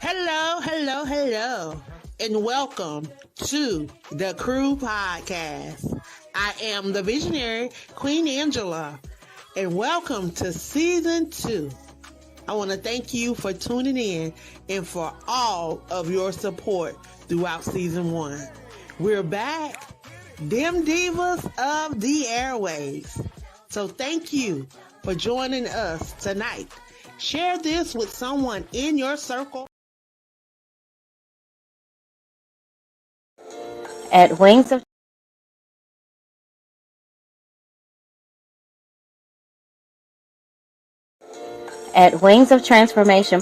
Hello, hello, hello, and welcome to the Crew Podcast. I am the visionary Queen Angela, and welcome to season 2. I want to thank you for tuning in and for all of your support throughout season 1. We're back, them divas of the airways. So thank you for joining us tonight. Share this with someone in your circle. At Wings of at Wings of Transformation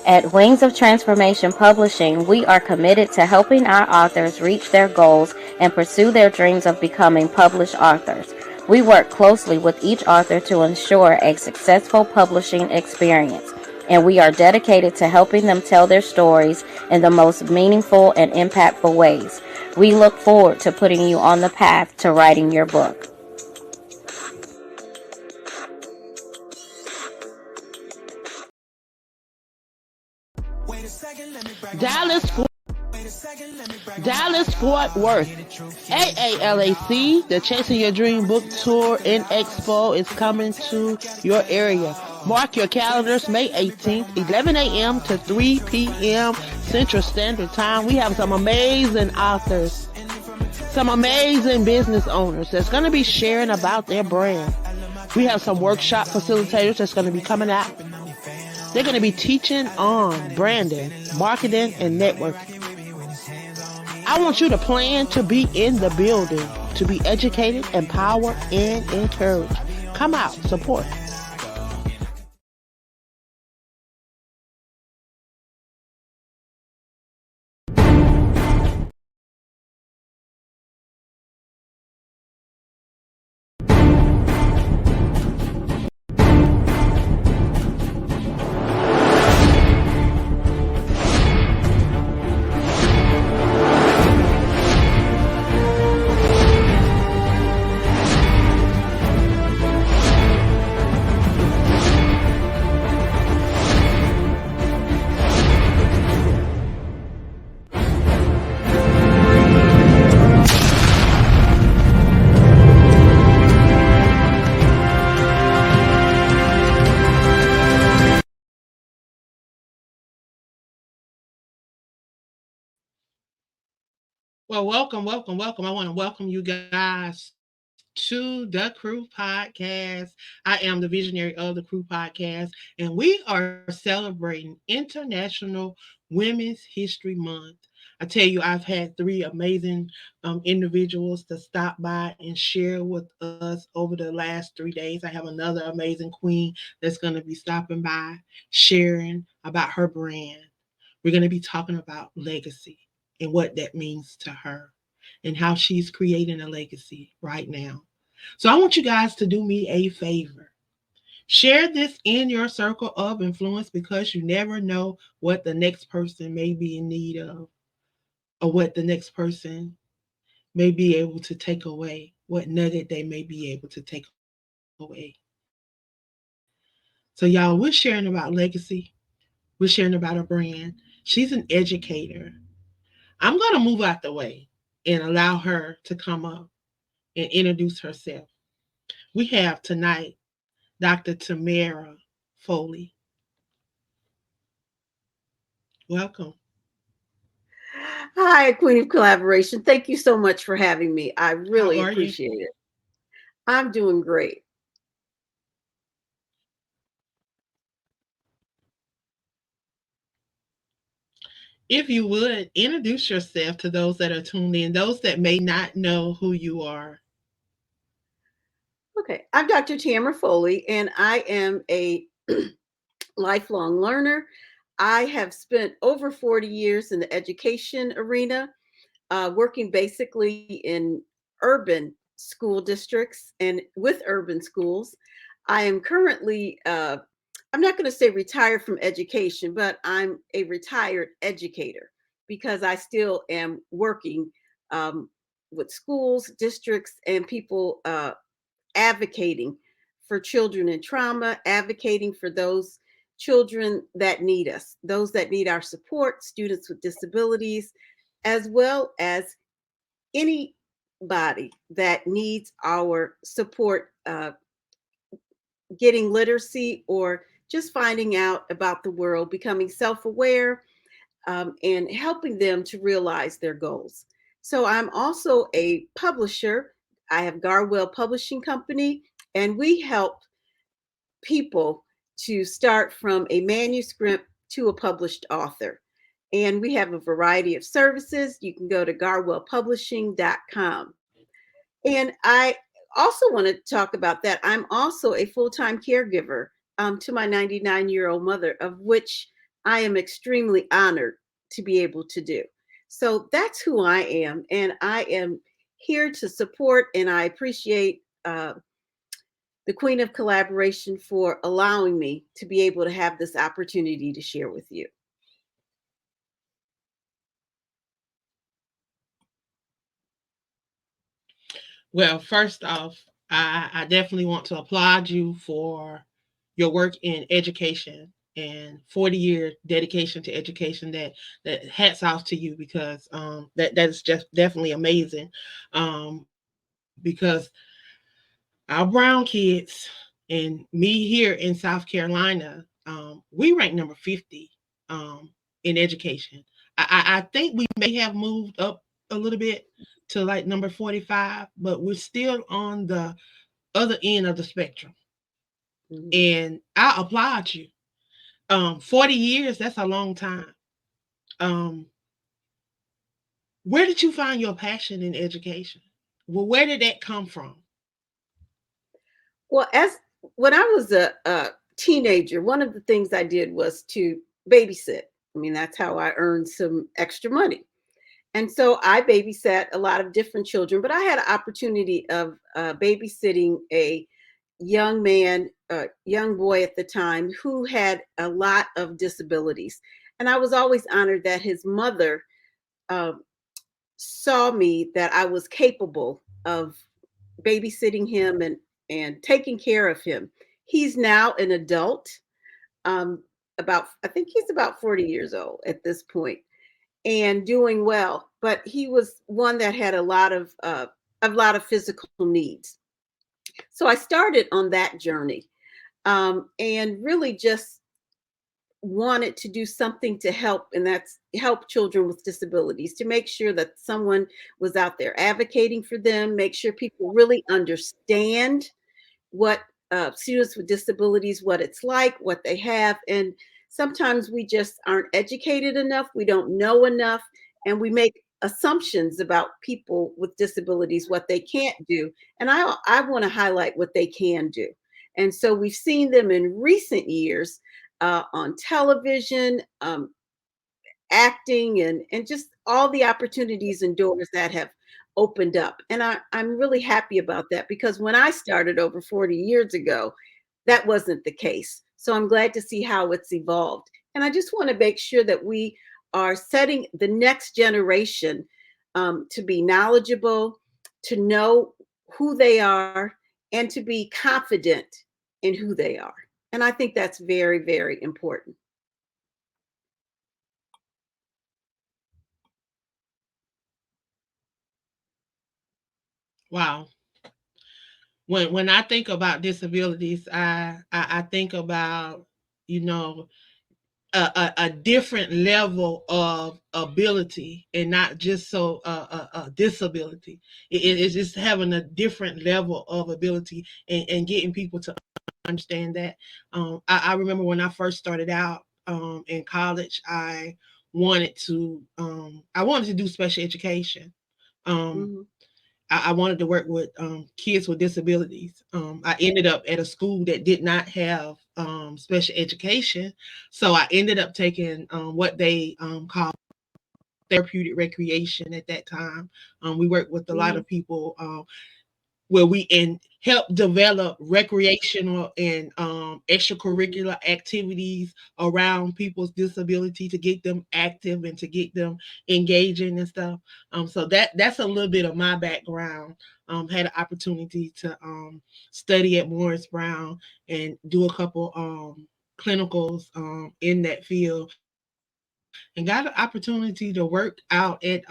At Wings of Transformation Publishing, we are committed to helping our authors reach their goals and pursue their dreams of becoming published authors. We work closely with each author to ensure a successful publishing experience, and we are dedicated to helping them tell their stories in the most meaningful and impactful ways. We look forward to putting you on the path to writing your book. Dallas, Dallas Fort Worth. AALAC, the Chasing Your Dream Book Tour and Expo is coming to your area. Mark your calendars, May 18th, 11 a.m. to 3 p.m. Central Standard Time. We have some amazing authors, some amazing business owners that's going to be sharing about their brand. We have some workshop facilitators that's going to be coming out. They're going to be teaching on branding, marketing, and networking. I want you to plan to be in the building, to be educated, empowered, and encouraged. Come out, support. Well, welcome, welcome, welcome. I want to welcome you guys to the Crew Podcast. I am the visionary of the Crew Podcast, and we are celebrating International Women's History Month. I tell you, I've had 3 amazing individuals to stop by and share with us over the last 3 days. I have another amazing queen that's going to be stopping by, sharing about her brand. We're going to be talking about legacy and what that means to her and how she's creating a legacy right now. So I want you guys to do me a favor. Share this in your circle of influence because you never know what the next person may be in need of or what the next person may be able to take away, what nugget they may be able to take away. So, y'all, we're sharing about legacy. We're sharing about a brand. She's an educator. I'm going to move out the way and allow her to come up and introduce herself. We have tonight Dr. Tamera Foley. Welcome. Hi, Queen of Collaboration. Thank you so much for having me. I How really are you? appreciate it. I'm doing great. If you would introduce yourself to those that are tuned in, those that may not know who you are. Okay, I'm Dr. Tamera Foley, and I am a lifelong learner. I have spent over 40 years in the education arena, working basically in urban school districts and with urban schools. I am currently, I'm not going to say retired from education, but I'm a retired educator because I still am working with schools, districts, and people advocating for children in trauma, advocating for those children that need us, those that need our support, students with disabilities, as well as anybody that needs our support, getting literacy or just finding out about the world, becoming self aware, and helping them to realize their goals. So I'm also a publisher. I have Garwell Publishing Company, and we help people to start from a manuscript to a published author. And we have a variety of services. You can go to garwellpublishing.com. And I also want to talk about that. I'm also a full time caregiver to my 99-year-old mother, of which I am extremely honored to be able to do. So that's who I am. And I am here to support, and I appreciate the Queen of Collaboration for allowing me to be able to have this opportunity to share with you. Well, first off, I definitely want to applaud you for your work in education and 40-year dedication to education. That hats off to you, because that is just definitely amazing. Because our brown kids and me here in South Carolina, we rank number 50 in education. I think we may have moved up a little bit to like number 45, but we're still on the other end of the spectrum. Mhm. And I applaud you. 40 years, that's a long time. Um, where did you find your passion in education? Well, where did that come from? Well, as when I was a teenager, one of the things I did was to babysit. I mean, that's how I earned some extra money. And so I babysat a lot of different children, but I had an opportunity of babysitting a young man, a young boy at the time, who had a lot of disabilities. And I was always honored that his mother uh, saw me, that I was capable of babysitting him and taking care of him. He's now an adult. Um, about I think he's about 40 years old at this point and doing well. But he was one that had a lot of physical needs. So I started on that journey, and really just wanted to do something to help, and that's help children with disabilities, to make sure that someone was out there advocating for them, make sure people really understand what students with disabilities, what it's like, what they have. And sometimes we just aren't educated enough, we don't know enough, and we make assumptions about people with disabilities, what they can't do. And I want to highlight what they can do. And so we've seen them in recent years on television, acting, and just all the opportunities and doors that have opened up. And I'm really happy about that, because when I started over 40 years ago, that wasn't the case. So I'm glad to see how it's evolved. And I just want to make sure that we are setting the next generation to be knowledgeable, to know who they are, and to be confident in who they are. And I think that's very, very important. Wow. When I think about disabilities, I think about, you know, a different level of ability, and not just so a disability. It's just having a different level of ability, and getting people to understand that. I remember when I first started out in college, I wanted to do special education. Um, Mhm. I wanted to work with kids with disabilities. I ended up at a school that did not have special education, so I ended up taking what they call therapeutic recreation at that time. We worked with a lot Mhm. of people where we help develop recreational and Mhm. extracurricular activities around people's disability, to get them active and to get them engaging and stuff. So that's a little bit of my background. had an opportunity to study at Morris Brown and do a couple clinicals in that field, and got an opportunity to work out at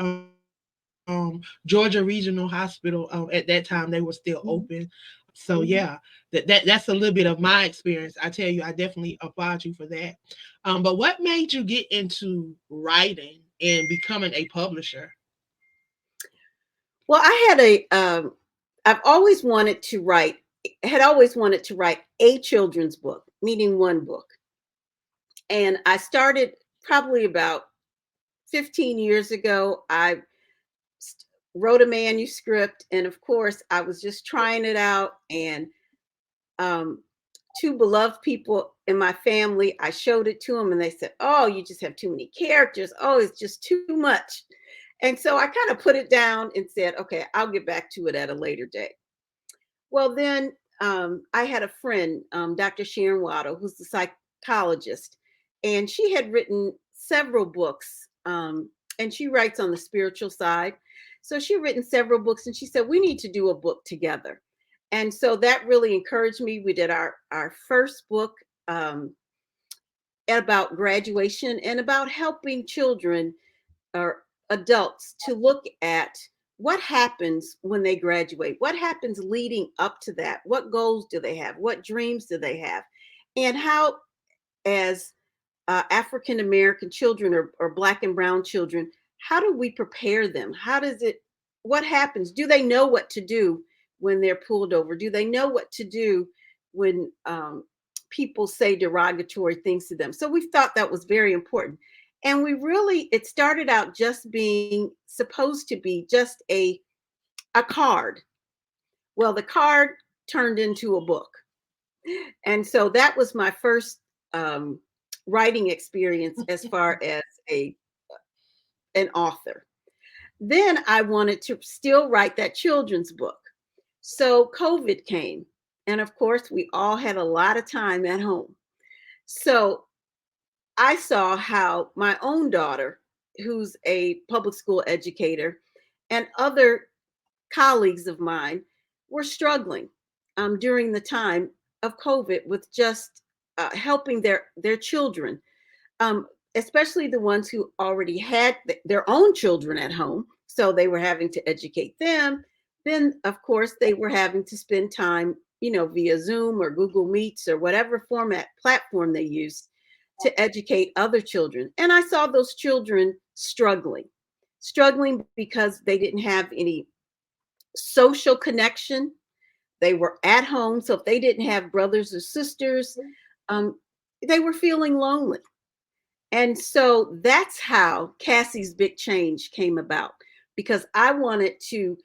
Georgia Regional Hospital. At that time, they were still open. So Mhm. yeah, that's a little bit of my experience. I tell you, I definitely applaud you for that. But what made you get into writing and becoming a publisher? Well, I've always wanted to write, had always wanted to write a children's book, meaning one book. And I started probably about 15 years ago. I wrote a manuscript, and of course, I was just trying it out. And um, two beloved people in my family, I showed it to them, and they said, "Oh, you just have too many characters. Oh, it's just too much." And so I kind of put it down and said, "Okay, I'll get back to it at a later date." Well, then I had a friend, Dr. Sharon Waddle, who's the psychologist, and she had written several books, and she writes on the spiritual side. So she had written several books, and she said, "We need to do a book together." And so that really encouraged me. We did our first book um, about graduation and about helping children or adults to look at what happens when they graduate, what happens leading up to that, what goals do they have, what dreams do they have, and how, as African American children or Black and Brown children, how do we prepare them? How does it, what happens? Do they know what to do when they're pulled over? Do they know what to do when people say derogatory things to them? So we thought that was very important. And we really, it started out just being supposed to be just a card. Well, the card turned into a book. And so that was my first um, writing experience as far as a an author. Then I wanted to still write that children's book. So COVID came, and of course, we all had a lot of time at home. So I saw how my own daughter, who's a public school educator, and other colleagues of mine were struggling during the time of COVID with just helping their children, um, especially the ones who already had their own children at home. So they were having to educate them. Then, of course, they were having to spend time, via Zoom or Google Meets or whatever format platform they used to educate other children. And I saw those children struggling because they didn't have any social connection. They were at home. So if they didn't have brothers or sisters, um, they were feeling lonely. And so that's how Cassie's Big Change came about, because I wanted to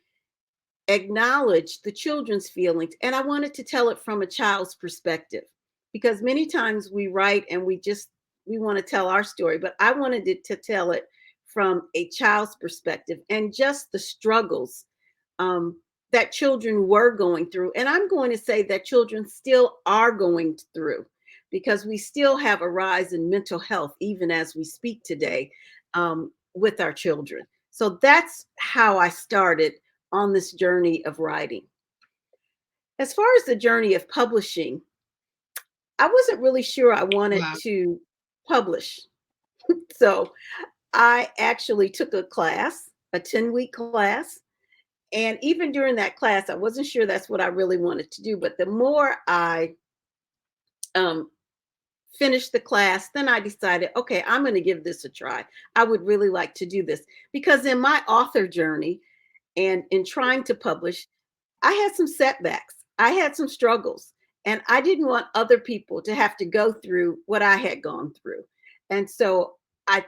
acknowledge the children's feelings and I wanted to tell it from a child's perspective. Because many times we write and we want to tell our story, but I wanted to tell it from a child's perspective and just the struggles um, that children were going through. And I'm going to say that children still are going through, because we still have a rise in mental health, even as we speak today, with our children. So that's how I started on this journey of writing. As far as the journey of publishing, I wasn't really sure I wanted Wow. to publish. So I actually took a class, a 10-week class. And even during that class, I wasn't sure that's what I really wanted to do. But the more I um, finished the class, then I decided, okay, I'm going to give this a try. I would really like to do this, because in my author journey and in trying to publish, I had some setbacks. I had some struggles, and I didn't want other people to have to go through what I had gone through. And so I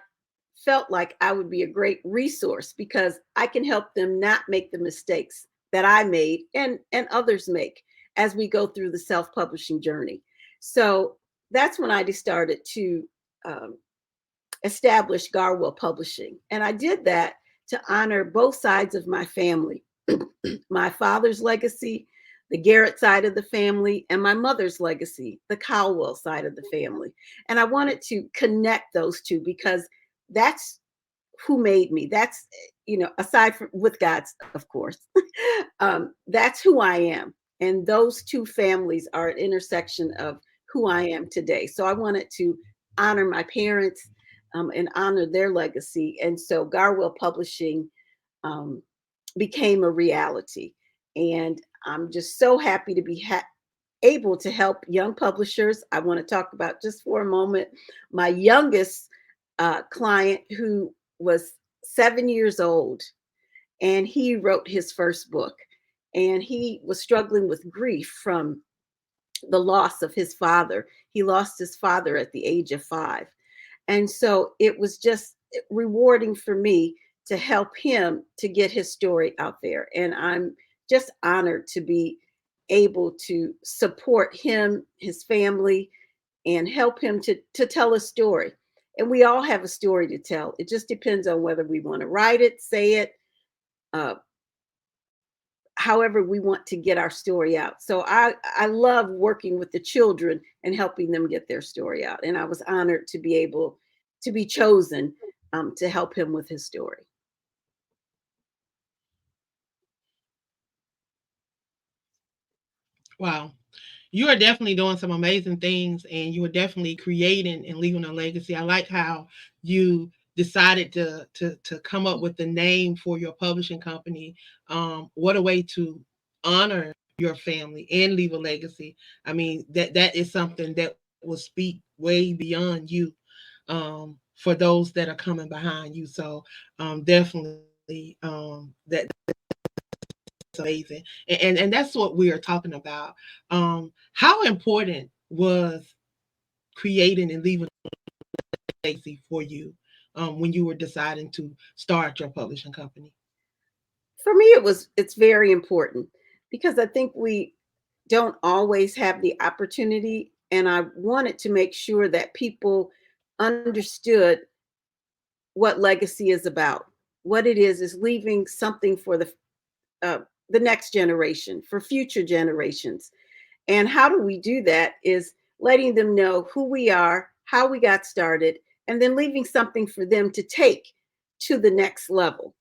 felt like I would be a great resource, because I can help them not make the mistakes that I made and others make as we go through the self-publishing journey. So that's when I started to um, establish Garwell Publishing. And I did that to honor both sides of my family, my father's legacy, the Garrett side of the family, and my mother's legacy, the Caldwell side of the family. And I wanted to connect those two, because that's who made me. That's, aside from with God's, of course, that's who I am. And those two families are an intersection of who I am today. So I wanted to honor my parents, and honor their legacy. And so Garwell Publishing um, became a reality. And I'm just so happy to be able to help young publishers. I want to talk about just for a moment my youngest client, who was 7 years old, and he wrote his first book. And he was struggling with grief from the loss of his father. He lost his father at the age of 5. And so it was just rewarding for me to help him to get his story out there. And I'm just honored to be able to support him, his family, and help him to tell a story. And we all have a story to tell. It just depends on whether we want to write it, say it, uh, however we want to get our story out. So I love working with the children and helping them get their story out. And I was honored to be able to be chosen to help him with his story. Wow. You are definitely doing some amazing things, and you are definitely creating and leaving a legacy. I like how you decided to come up with the name for your publishing company. What a way to honor your family and leave a legacy. I mean, that is something that will speak way beyond you, for those that are coming behind you. So definitely, that's amazing. And that's what we are talking about. How important was creating and leaving a legacy for you, when you were deciding to start your publishing company? For me, it's very important because I think we don't always have the opportunity. And I wanted to make sure that people understood what legacy is about. What it is leaving something for uh, the next generation, for future generations. And how do we do that is letting them know who we are, how we got started, and then leaving something for them to take to the next level.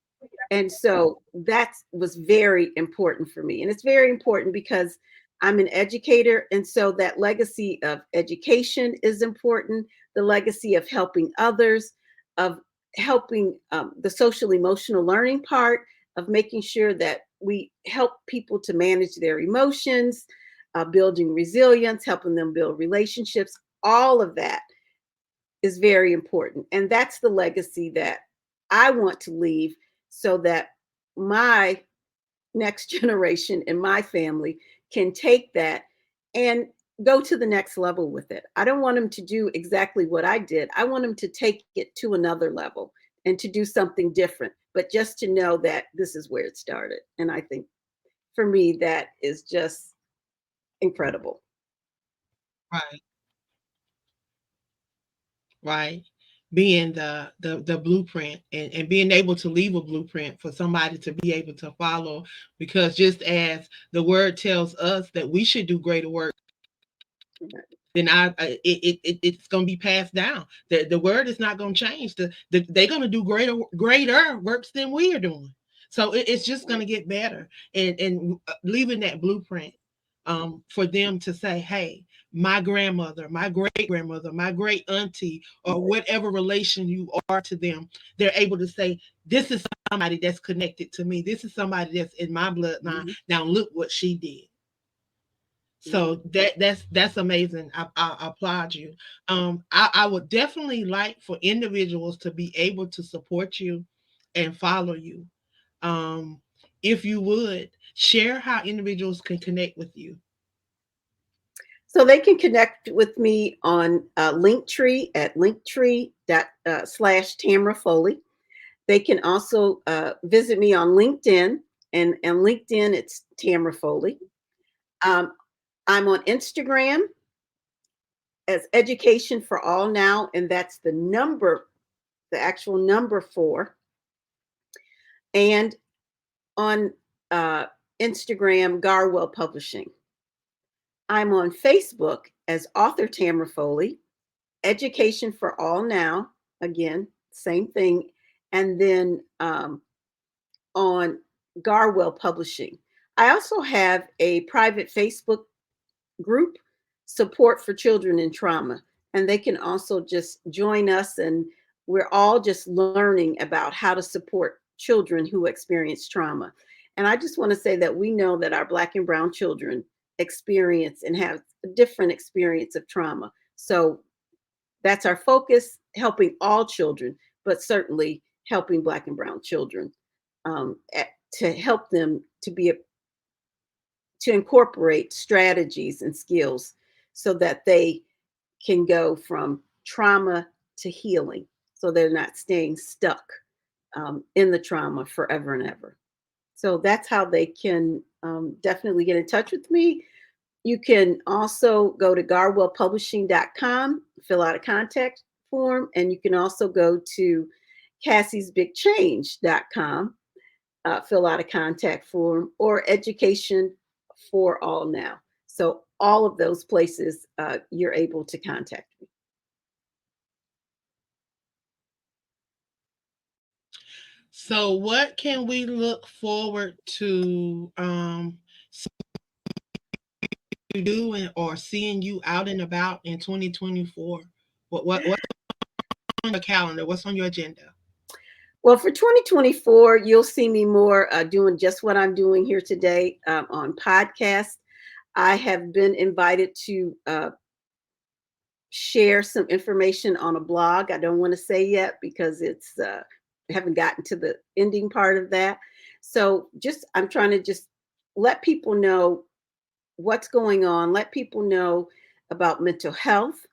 And so that was very important for me. And it's very important because I'm an educator. And so that legacy of education is important, the legacy of helping others, of helping the social emotional learning part, of making sure that we help people to manage their emotions, building resilience, helping them build relationships. All of that is very important. And that's the legacy that I want to leave so that my next generation and my family can take that and go to the next level with it. I don't want them to do exactly what I did. I want them to take it to another level and to do something different, but just to know that this is where it started. And I think for me, that is just incredible. Right, right. Being the blueprint, and being able to leave a blueprint for somebody to be able to follow, because just as the word tells us that we should do greater work, then it's going to be passed down. The word is not going to change. They're going to do greater works than we are doing. So it's just going to get better, and leaving that blueprint, for them to say, hey, my grandmother, my great grandmother, my great auntie, or whatever relation you are to them, they're able to say, this is somebody that's connected to me. This is somebody that's in my bloodline. Mhm. Now look what she did. Yeah. So that's amazing. I applaud you. I would definitely like for individuals to be able to support you and follow you. Um, if you would share how individuals can connect with you. So they can connect with me on Linktree at linktree.com/ Tamera Foley. They can also visit me on LinkedIn, and LinkedIn, it's Tamera Foley. Um, I'm on Instagram as Education for All Now, and that's the actual number 4. And on uh, Instagram, Garwell Publishing. I'm on Facebook as author Tamera Foley, Education for All Now, again, same thing. and then on Garwell Publishing. I also have a private Facebook group, Support for Children in Trauma, and they can also just join us, and we're all just learning about how to support children who experience trauma. And I just want to say that we know that our Black and Brown children experience and have a different experience of trauma. So that's our focus, helping all children, but certainly helping Black and Brown children, to help them to incorporate strategies and skills so that they can go from trauma to healing, so they're not staying stuck in the trauma forever and ever. So that's how they can definitely get in touch with me. You can also go to garwellpublishing.com, fill out a contact form, and you can also go to cassiesbigchange.com, fill out a contact form, or Education for All Now. So all of those places, you're able to contact me. So, what can we look forward to doing or seeing you out and about in 2024? What's on your calendar? What's on your agenda? Well, for 2024, you'll see me more doing just what I'm doing here today on podcast. I have been invited to share some information on a blog. I don't want to say yet because it's haven't gotten to the ending part of that. So just I'm trying to just let people know what's going on, let people know about mental health.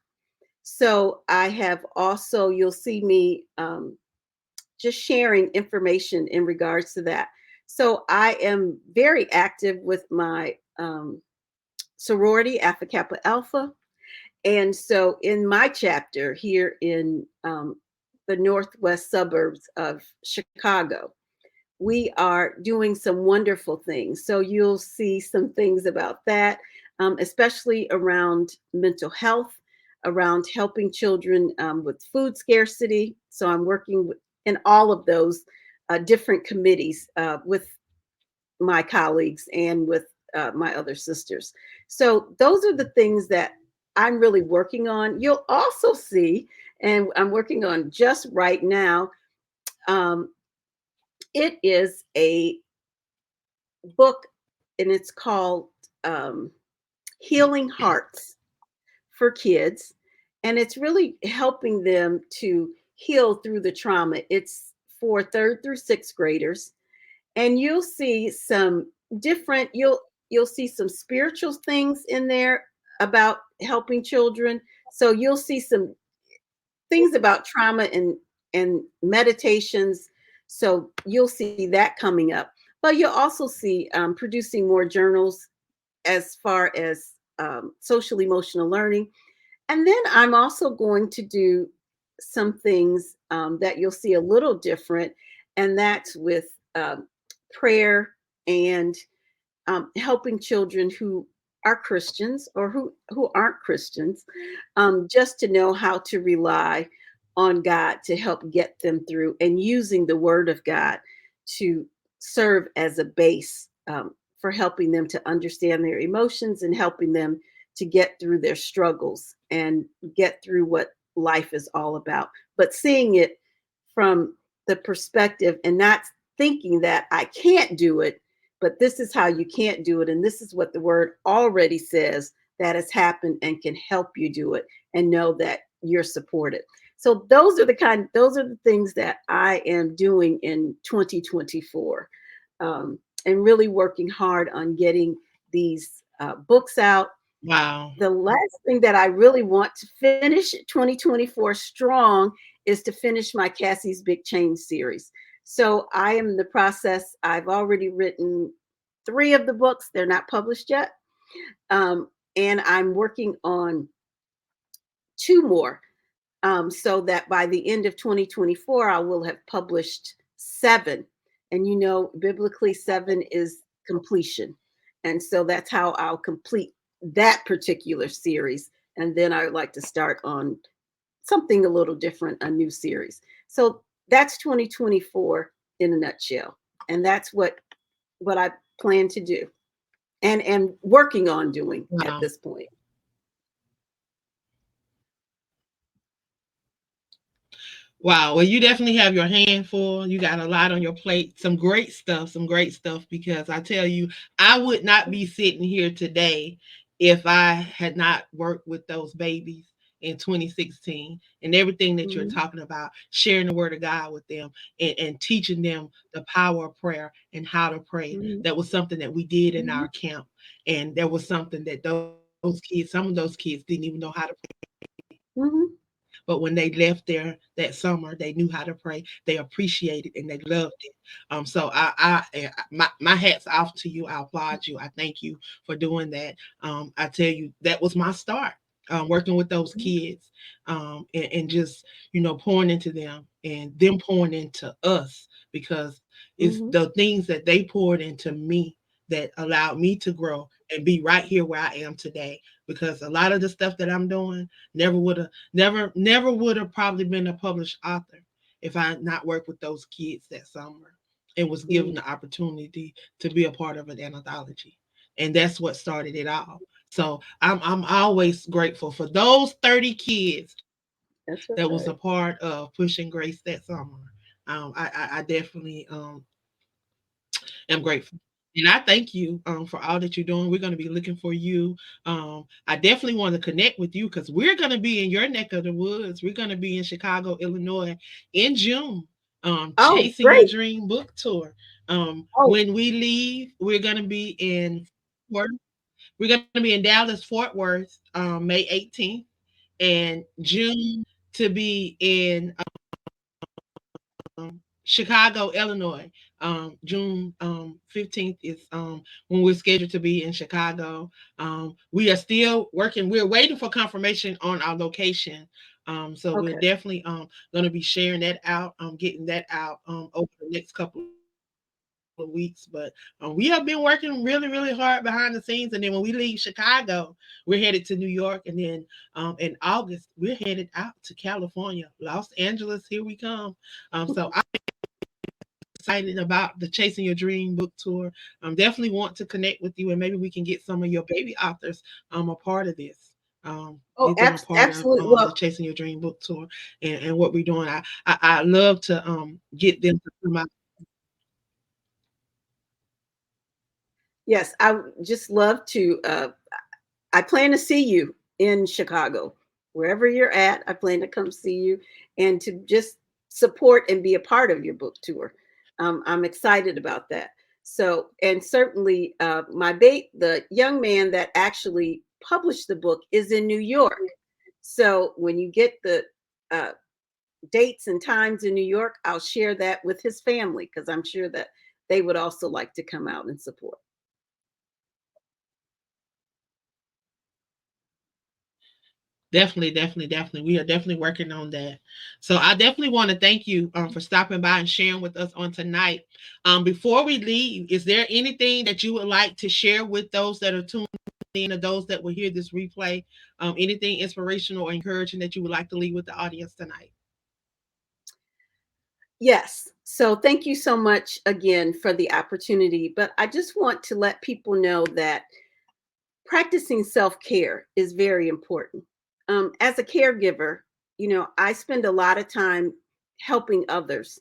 So I have also, you'll see me just sharing information in regards to that. So I am very active with my sorority, Alpha Kappa Alpha. And so in my chapter here in the northwest suburbs of Chicago, we are doing some wonderful things. So you'll see some things about that, especially around mental health, around helping children with food scarcity. So I'm working in all of those different committees with my colleagues and with my other sisters. So those are the things that I'm really working on. You'll also see, and I'm working on just right now, um, it is a book, and it's called um, Healing Hearts for Kids. And it's really helping them to heal through the trauma. It's for third through sixth graders. And you'll see some different, you'll see some spiritual things in there about helping children. So you'll see some things about trauma and meditations. So you'll see that coming up. But you'll also see producing more journals as far as social emotional learning. And then I'm also going to do some things that you'll see a little different, and that's with prayer and helping children who are Christians or who aren't Christians, just to know how to rely on God to help get them through, and using the Word of God to serve as a base for helping them to understand their emotions and helping them to get through their struggles and get through what life is all about. But seeing it from the perspective and not thinking that I can't do it, but this is how you can't do it. And this is what the word already says that has happened and can help you do it, and know that you're supported. So those are the things that I am doing in 2024, and really working hard on getting these books out. Wow. The last thing that I really want to finish 2024 strong is to finish my Cassie's Big Change series. So I am in the process. I've already written 3 of the books. They're not published yet. And I'm working on 2 more, so that by the end of 2024, I will have published 7. And biblically, 7 is completion. And so that's how I'll complete that particular series. And then I would like to start on something a little different, a new series. So that's 2024 in a nutshell. And that's what I plan to do and working on doing at Wow. this point. Wow. Well, you definitely have your hand full. You got a lot on your plate. Some great stuff, because I tell you, I would not be sitting here today if I had not worked with those babies in 2016, and everything that you're Mhm, talking about, sharing the word of God with them, and teaching them the power of prayer and how to pray. mhm, That was something that we did in mhm, our camp. And there was something that those kids, some of those kids didn't even know how to mhm. but when they left there that summer, they knew how to pray. They appreciated and they loved it. So my hats off to you. I applaud you. I thank you for doing that. I tell you, that was my start. Working with those Mhm, kids, and just pouring into them and them pouring into us, because it's mhm. the things that they poured into me that allowed me to grow and be right here where I am today. Because a lot of the stuff that I'm doing never would have never would have probably been a published author if I had not worked with those kids that summer and was given Mhm. the opportunity to be a part of an anthology. And that's what started it all. So I'm always grateful for those 30 kids That's that right. was a part of Pushing Grace that summer. I definitely am grateful. And I thank you for all that you're doing. We're going to be looking for you. I definitely want to connect with you because we're going to be in your neck of the woods. We're going to be in Chicago, Illinois in June, Oh, Chasing Your great. Dream book tour. Oh, When we leave, we're going to be in Fort, we're going to be in Dallas, Fort Worth, May 18th, and June to be in Chicago, Illinois. June 15th is when we're scheduled to be in Chicago. We are still working. We're waiting for confirmation on our location. So we're okay. definitely going to be sharing that out, getting that out over the next couple of weeks. But we have been working really, really hard behind the scenes. And then when we leave Chicago, we're headed to New York. And then in August, we're headed out to California, Los Angeles. Here we come. So excited about the Chasing Your Dream book tour. Definitely want to connect with you, and maybe we can get some of your baby authors a part of this. Oh, Get them a part of absolutely. the Well, Chasing Your Dream book tour, and what we're doing. I love to get them to come out. yes, I would just love to. I plan to see you in Chicago, wherever you're at. I plan to come see you and to just support and be a part of your book tour. I'm excited about that. So, and certainly, the young man that actually published the book is in New York. So, when you get the uh, dates and times in New York, I'll share that with his family because I'm sure that they would also like to come out and support. Definitely, definitely, definitely. We are definitely working on that. So I definitely want to thank you for stopping by and sharing with us on tonight. Before we leave, is there anything that you would like to share with those that are tuned in or those that will hear this replay? Anything inspirational or encouraging that you would like to leave with the audience tonight? Yes. So thank you so much again for the opportunity. But I just want to let people know that practicing self care is very important. As a caregiver, I spend a lot of time helping others,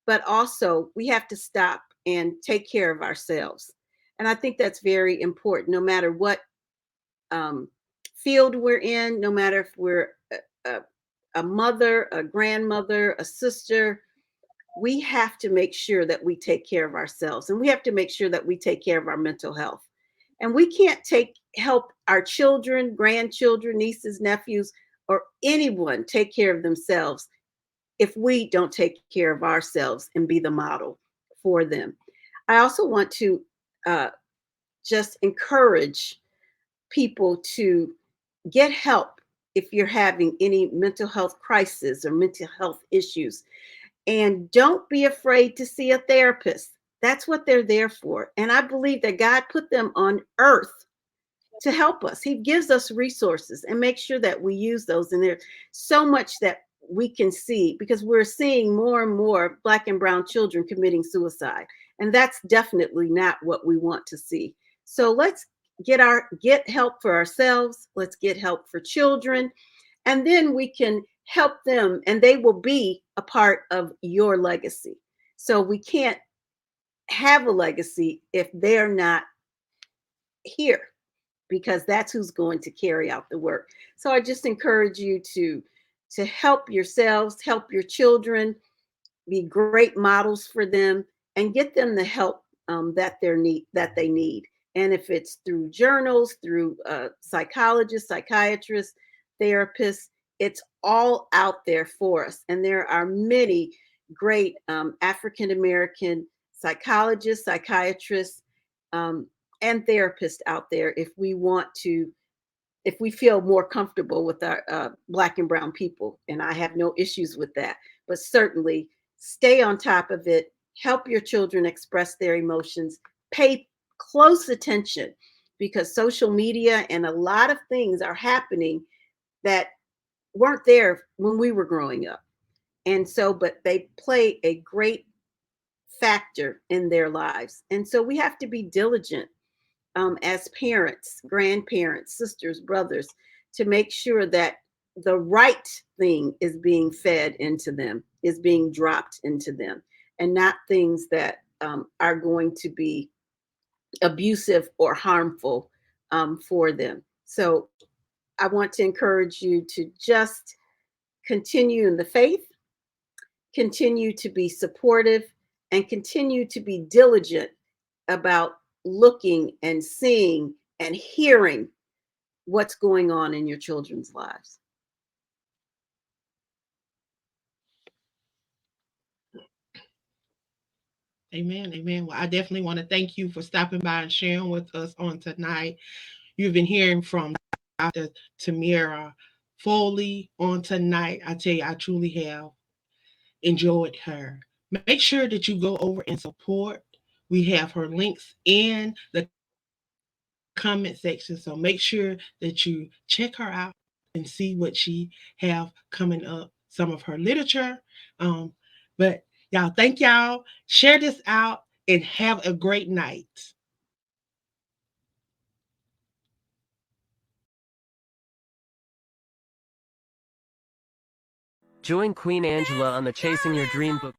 but also we have to stop and take care of ourselves. And I think that's very important, no matter what um, field we're in, no matter if we're a, a mother, a grandmother, a sister, we have to make sure that we take care of ourselves and we have to make sure that we take care of our mental health. And we can't take help our children, grandchildren, nieces, nephews, or anyone take care of themselves if we don't take care of ourselves and be the model for them. I also want to uh, just encourage people to get help if you're having any mental health crisis or mental health issues. And don't be afraid to see a therapist. That's what they're there for. And I believe that God put them on earth to help us. He gives us resources and make sure that we use those. And there's so much that we can see, because we're seeing more and more Black and brown children committing suicide, and that's definitely not what we want to see. So let's get help for ourselves, let's get help for children, and then we can help them, and they will be a part of your legacy. So we can't have a legacy if they're not here, because that's who's going to carry out the work. So I just encourage you to help yourselves, help your children, be great models for them, and get them the help that they need. And if it's through journals, through psychologists, psychiatrists, therapists, it's all out there for us. And there are many great African American psychologists, psychiatrists, um, and therapists out there if we want to, if we feel more comfortable with our Black and brown people. And I have no issues with that. But certainly stay on top of it, help your children express their emotions, pay close attention, because social media and a lot of things are happening that weren't there when we were growing up. And so, but they play a great factor in their lives. And so we have to be diligent as parents, grandparents, sisters, brothers, to make sure that the right thing is being fed into them, is being dropped into them, and not things that are going to be abusive or harmful for them. So I want to encourage you to just continue in the faith, continue to be supportive, and continue to be diligent about looking and seeing and hearing what's going on in your children's lives. Amen. Amen. Well, I definitely want to thank you for stopping by and sharing with us on tonight. You've been hearing from Dr. Tamera Foley on tonight. I tell you, I truly have enjoyed her. Make sure that you go over and support. We have her links in the comment section. So make sure that you check her out and see what she have coming up, some of her literature. But y'all, thank y'all. Share this out and have a great night. Join Queen Angela on the Chasing Your Dream book